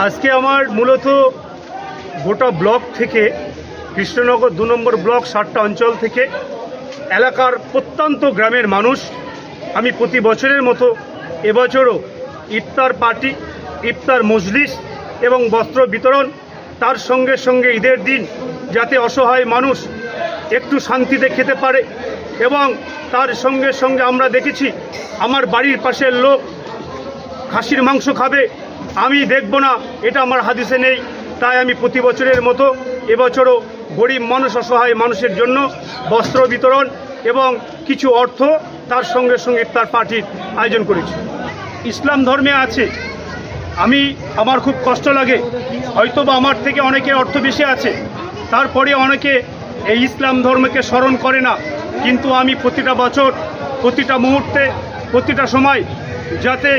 আজকে আমার মূলত গোটা ব্লক থেকে কৃষ্ণনগর 2 নম্বর ব্লক 7টা অঞ্চল থেকে এলাকার প্রত্যন্ত গ্রামের মানুষ আমি প্রতি বছরের মতো এবছরও ইফতার পার্টি, ইফতার মজলিস এবং বস্ত্র বিতরণ, তার সঙ্গে সঙ্গে ঈদের দিন যাতে অসহায় মানুষ একটু শান্তিতে খেতে পারে এবং তার সঙ্গে সঙ্গে আমরা দেখেছি আমার বাড়ির পাশের লোক খাসির মাংস খাবে, আমি দেখব না, এটা আমার হাদিসে নেই। তাই আমি প্রতি বছরের মতো এবছরও গরিব মানুষ, অসহায় মানুষের জন্য বস্ত্র বিতরণ এবং কিছু অর্থ, তার সঙ্গে সঙ্গে ইফতার পার্টির আয়োজন করেছি। ইসলাম ধর্মে আছে, আমার খুব কষ্ট লাগে, হয়তোবা আমার থেকে অনেকে অর্থ বেশি আছে, তারপরে অনেকে এই ইসলাম ধর্মকে স্মরণ করে না। কিন্তু আমি প্রতিটা বছর, প্রতিটা মুহূর্তে, প্রতিটা সময় যাতে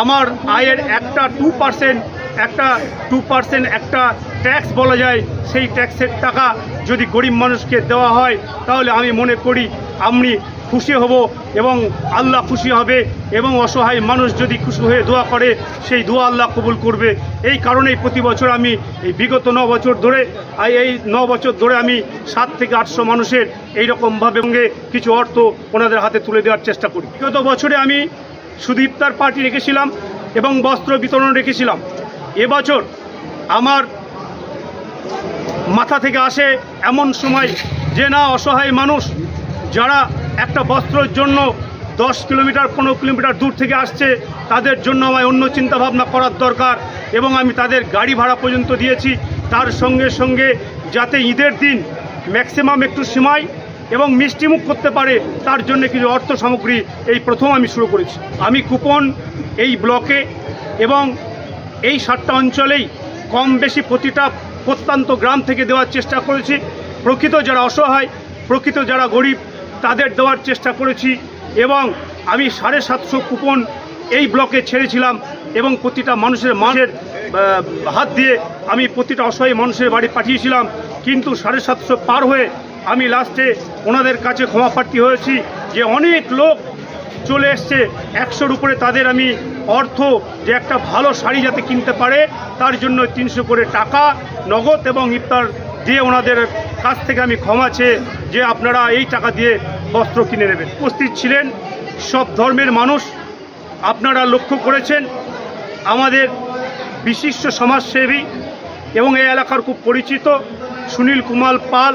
আমার আয়ের একটা 2% একটা ট্যাক্স বলা যায়, সেই ট্যাক্সের টাকা যদি গরিব মানুষকে দেওয়া হয় তাহলে আমি মনে করি আমি খুশি হব এবং আল্লাহ খুশি হবে, এবং অসহায় মানুষ যদি খুশি হয়ে দোয়া করে সেই দোয়া আল্লাহ কবুল করবে। এই কারণেই প্রতি বছর আমি এই বিগত 9 বছর ধরে আমি 7 থেকে 800 মানুষের এইরকমভাবে কিছু অর্থ ওনাদের হাতে তুলে দেওয়ার চেষ্টা করি। বিগত বছরে আমি শুধু ইফতার পার্টি রেখেছিলাম এবং বস্ত্র বিতরণ রেখেছিলাম। এবছর আমার মাথা থেকে আসে এমন সময় যে না, অসহায় মানুষ যারা একটা বস্ত্রের জন্য 10 কিলোমিটার 15 কিলোমিটার দূর থেকে আসছে, তাদের জন্য আমায় অন্য চিন্তাভাবনা করার দরকার এবং আমি তাদের গাড়ি ভাড়া পর্যন্ত দিয়েছি। তার সঙ্গে সঙ্গে যাতে ঈদের দিন ম্যাক্সিমাম একটু সিমাই এবং মিষ্টিমুখ করতে পারে, তার জন্য কিছু অর্থ সামগ্রী এই প্রথম আমি শুরু করেছি। আমি কুপন এই ব্লকে এবং এই 7টা অঞ্চলেই কম বেশি প্রতিটা প্রত্যন্ত গ্রাম থেকে দেওয়ার চেষ্টা করেছি। প্রকৃত যারা অসহায়, প্রকৃত যারা গরিব, তাদের দেওয়ার চেষ্টা করেছি এবং আমি 750 কুপন এই ব্লকে ছেড়েছিলাম এবং প্রতিটা মানুষের হাত দিয়ে আমি প্রতিটা অসহায় মানুষের বাড়ি পাঠিয়েছিলাম। কিন্তু 750 পার হয়ে আমি লাস্টে ওনাদের কাছে ক্ষমা প্রার্থী হয়েছি যে অনেক লোক চলে এসছে 100-র উপরে, তাদের আমি অর্থ যে একটা ভালো শাড়ি যাতে কিনতে পারে তার জন্য 300 করে টাকা নগদ এবং ইফতার দিয়ে ওনাদের কাছ থেকে আমি ক্ষমা চেয়ে যে আপনারা এই টাকা দিয়ে বস্ত্র কিনে নেবেন। উপস্থিত ছিলেন সব ধর্মের মানুষ। আপনারা লক্ষ্য করেছেন আমাদের বিশিষ্ট সমাজসেবী এবং এই এলাকার খুব পরিচিত সুনীল কুমার পাল,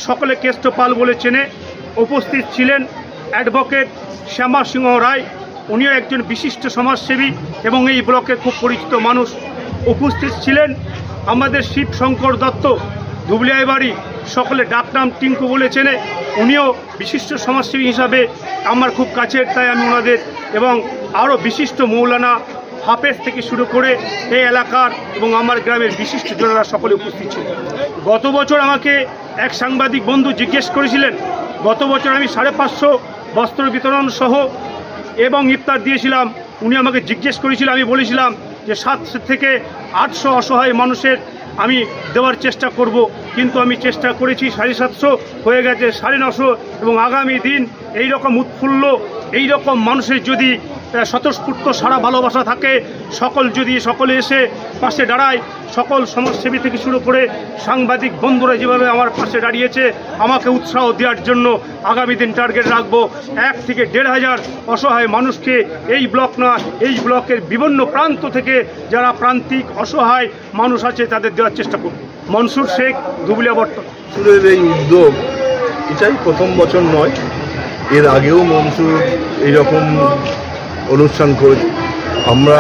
সকলে কেষ্ট পাল বলে চেনে। উপস্থিত ছিলেন অ্যাডভোকেট শ্যামা সিংহ রায়, উনিও একজন বিশিষ্ট সমাজসেবী এবং এই ব্লকের খুব পরিচিত মানুষ। উপস্থিত ছিলেন আমাদের শিব শঙ্কর দত্ত, ধুবলিয়ায় বাড়ি, সকলে ডাকনাম টিঙ্কু বলে চেনে, উনিও বিশিষ্ট সমাজসেবী হিসাবে আমার খুব কাছের। তাই আমি ওনাদের এবং আরও বিশিষ্ট মৌলানা হাফেজ থেকে শুরু করে এই এলাকার এবং আমার গ্রামের বিশিষ্ট জনেরা সকলে উপস্থিত ছিলেন। গত বছর আমাকে এক সাংবাদিক বন্ধু জিজ্ঞেস করেছিলেন, গত বছর আমি 550 বস্ত্র বিতরণ সহ এবং ইফতার দিয়েছিলাম। উনি আমাকে জিজ্ঞেস করেছিলেন, আমি বলেছিলাম যে 700 থেকে 800 অসহায় মানুষের আমি দেওয়ার চেষ্টা করব, কিন্তু আমি চেষ্টা করেছি 750 হয়ে গেছে 950 এবং আগামী দিন এই রকম উৎফুল্ল, এই রকম মানুষের যদি স্বতঃস্ফূর্ত সারা ভালোবাসা থাকে, সকলে এসে পাশে দাঁড়ায়, সকল সমাজসেবী থেকে শুরু করে সাংবাদিক বন্ধুরা যেভাবে আমার পাশে দাঁড়িয়েছে আমাকে উৎসাহ দেওয়ার জন্য, আগামী দিন টার্গেট রাখবো 1 থেকে 1,500 অসহায় মানুষকে এই ব্লক না, এই ব্লকের বিভিন্ন প্রান্ত থেকে যারা প্রান্তিক অসহায় মানুষ আছে তাদের দেওয়ার চেষ্টা করব। মনসুর শেখ, ধুবলিয়া বর্তমান। মনসুরের এই উদ্যোগ এটাই প্রথম বছর নয়, এর আগেও মনসুর এইরকম অনুষ্ঠান করে আমরা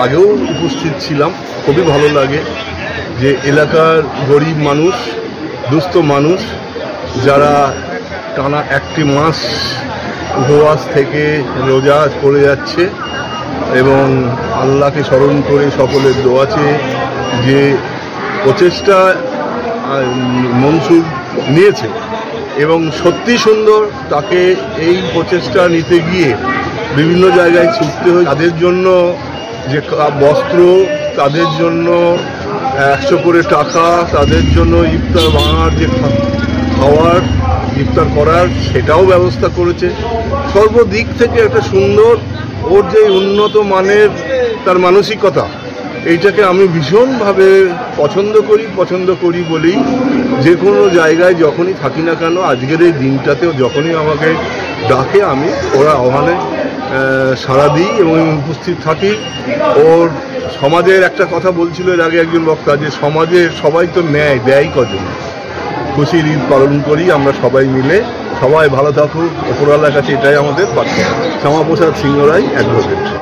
আগেও উপস্থিত ছিলাম। খুবই ভালো লাগে যে এলাকার গরিব মানুষ, দুস্থ মানুষ যারা টানা 1 মাস উপবাস থেকে রোজা করে যাচ্ছে এবং আল্লাহকে স্মরণ করে সকলের দোয়া চেয়ে যে প্রচেষ্টা মনসুর নিয়েছে এবং সত্যি সুন্দর, তাকে এই প্রচেষ্টা নিতে গিয়ে বিভিন্ন জায়গায় ছুটতে হয়। তাদের জন্য যে বস্ত্র, তাদের জন্য 100 করে টাকা, তাদের জন্য ইফতার বানার যে খাওয়ার, ইফতার করার সেটাও ব্যবস্থা করেছে। সর্বদিক থেকে একটা সুন্দর, ওর যে উন্নত মানের তার মানসিকতা, এইটাকে আমি ভীষণভাবে পছন্দ করি বলেই যে কোনো জায়গায় যখনই থাকি না কেন আজকের এই দিনটাতেও যখনই আমাকে ডাকে আমি ওরা ওখানে সাড়া দিই এবং উপস্থিত থাকি। ওর সমাজের একটা কথা বলছিল এর আগে একজন বক্তা, যে সমাজে সবাই তো দেয় কজন, খুশির ঈদ পালন করি আমরা সবাই মিলে, সবাই ভালো থাকুক, ওপরওয়ালার কাছে এটাই আমাদের প্রার্থনা। শ্যামাপ্রসাদ সিংহ রায়, অ্যাডভোকেট।